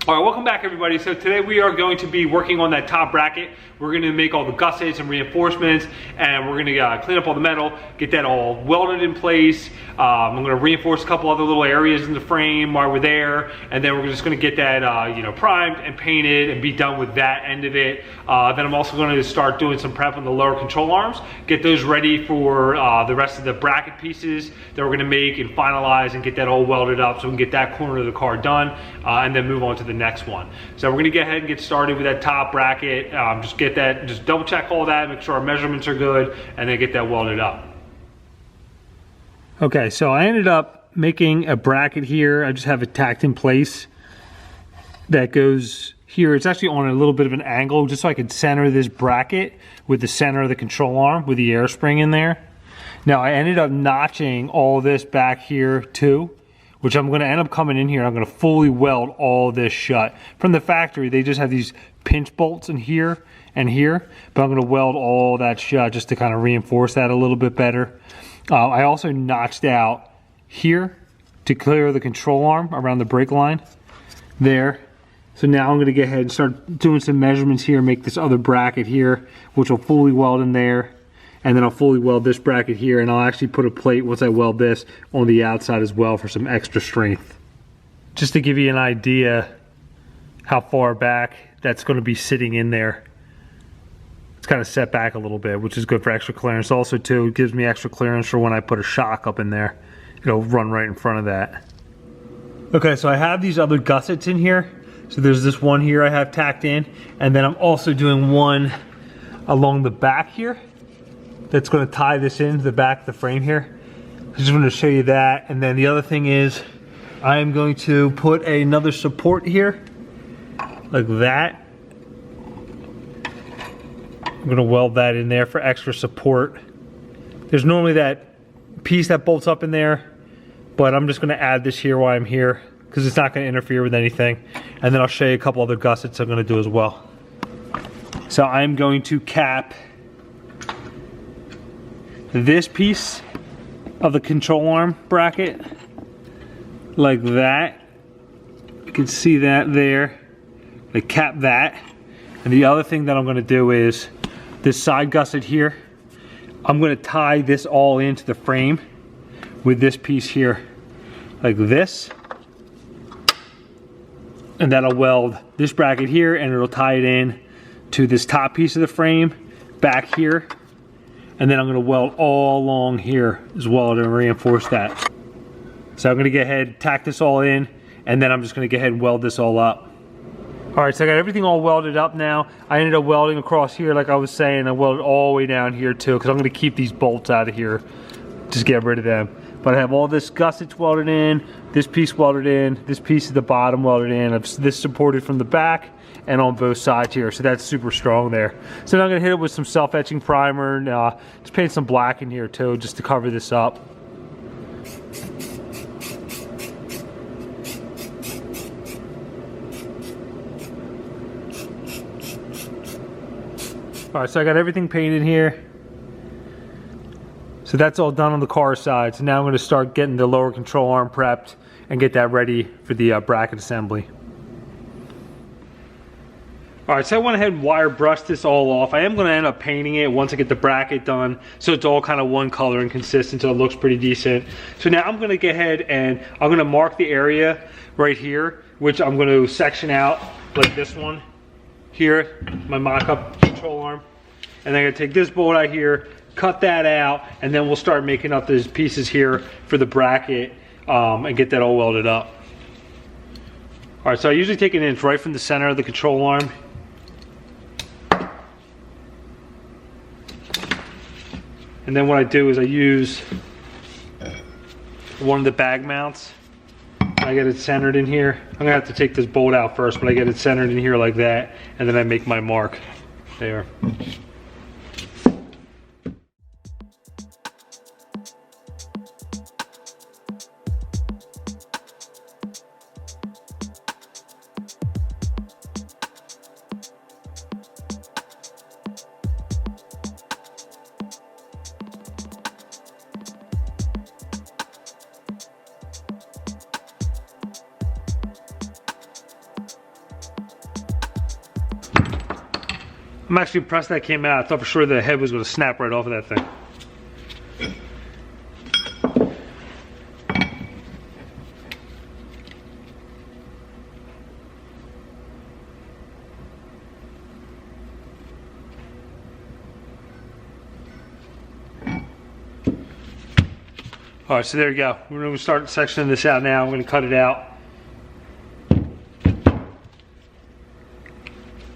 All right, welcome back everybody. So today we are going to be working on that top bracket. We're going to make all the gussets and reinforcements, and we're going to clean up all the metal, get that all welded in place. I'm going to reinforce a couple other little areas in the frame while we're there, and then we're just going to get that primed and painted and be done with that end of it. Then I'm also going to start doing some prep on the lower control arms, get those ready for the rest of the bracket pieces that we're going to make and finalize and get that all welded up so we can get that corner of the car done, and then move on to the next one. So we're going to get ahead and get started with that top bracket. Just double check all that, make sure our measurements are good, and then get that welded up. Okay, so I ended up making a bracket here. I just have it tacked in place that goes here. It's actually on a little bit of an angle just so I could center this bracket with the center of the control arm with the air spring in there. Now I ended up notching all this back here too, which I'm going to end up coming in here. I'm going to fully weld all this shut. From the factory, they just have these pinch bolts in here and here, but I'm going to weld all that shut just to kind of reinforce that a little bit better. I also notched out here to clear the control arm around the brake line there. So now I'm going to go ahead and start doing some measurements here, make this other bracket here, which will fully weld in there. And then I'll fully weld this bracket here, and I'll actually put a plate once I weld this on the outside as well for some extra strength. Just to give you an idea how far back that's going to be sitting in there. It's kind of set back a little bit, which is good for extra clearance. Also too, it gives me extra clearance for when I put a shock up in there. It'll run right in front of that. Okay, so I have these other gussets in here. So there's this one here I have tacked in, and then I'm also doing one along the back here that's going to tie this into the back of the frame here. I just wanted to show you that. And then the other thing is I am going to put another support here like that. I'm going to weld that in there for extra support. There's normally that piece that bolts up in there, but I'm just going to add this here while I'm here because it's not going to interfere with anything. And then I'll show you a couple other gussets I'm going to do as well. So I'm going to cap this piece of the control arm bracket like that. You can see that there. I cap that. And the other thing that I'm going to do is this side gusset here. I'm going to tie this all into the frame with this piece here like this. And that'll weld this bracket here, and it'll tie it in to this top piece of the frame back here. And then I'm going to weld all along here as well to reinforce that. So I'm going to go ahead, tack this all in, and then I'm just going to go ahead and weld this all up. All right, so I got everything all welded up now. I ended up welding across here like I was saying. I welded all the way down here too because I'm going to keep these bolts out of here. Just get rid of them. But I have all this gussets welded in, this piece welded in, this piece at the bottom welded in. I've this supported from the back and on both sides here, so that's super strong there. So now I'm going to hit it with some self-etching primer and just paint some black in here too just to cover this up. All right, so I got everything painted here. So that's all done on the car side. So now I'm going to start getting the lower control arm prepped and get that ready for the bracket assembly. All right, so I went ahead and wire brushed this all off. I am going to end up painting it once I get the bracket done, so it's all kind of one color and consistent, so it looks pretty decent. So now I'm going to go ahead and I'm going to mark the area right here, which I'm going to section out like this one here, my mock-up control arm. And then I'm going to take this bolt out here, cut that out, and then we'll start making up these pieces here for the bracket and get that all welded up. All right, so I usually take an inch right from the center of the control arm. And then what I do is I use one of the bag mounts. I get it centered in here. I'm gonna have to take this bolt out first, but I get it centered in here like that, and then I make my mark there. I'm actually impressed that came out. I thought for sure the head was going to snap right off of that thing. All right, so there you go. We're going to start sectioning this out now. I'm going to cut it out.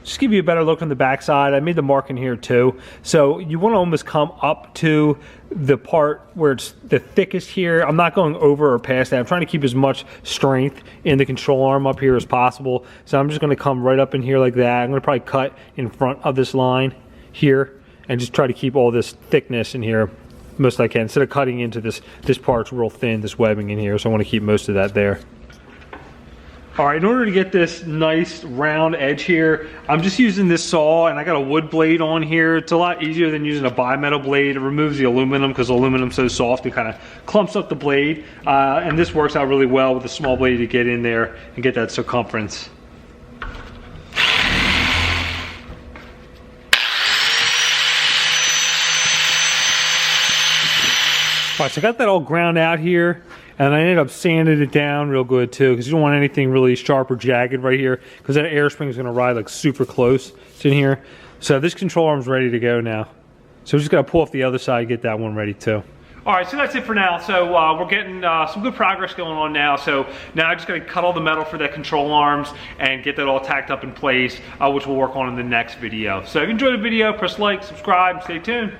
Just give you a better look on the backside. I made the mark in here too. So you want to almost come up to the part where it's the thickest here. I'm not going over or past that. I'm trying to keep as much strength in the control arm up here as possible. So I'm just going to come right up in here like that. I'm going to probably cut in front of this line here and just try to keep all this thickness in here most I can, instead of cutting into this part's real thin, this webbing in here. So I want to keep most of that there. All right, in order to get this nice round edge here, I'm just using this saw, and I got a wood blade on here. It's a lot easier than using a bimetal blade. It removes the aluminum because aluminum's so soft, it kind of clumps up the blade. And this works out really well with a small blade to get in there and get that circumference. All right, so I got that all ground out here, and I ended up sanding it down real good too, because you don't want anything really sharp or jagged right here, because that air spring is going to ride like super close to in here. So this control arm's ready to go now. So we just got to pull off the other side, get that one ready too. All right, so that's it for now. So we're getting some good progress going on now. So now I just got to cut all the metal for that control arms and get that all tacked up in place, which we'll work on in the next video. So if you enjoyed the video, press like, subscribe, stay tuned.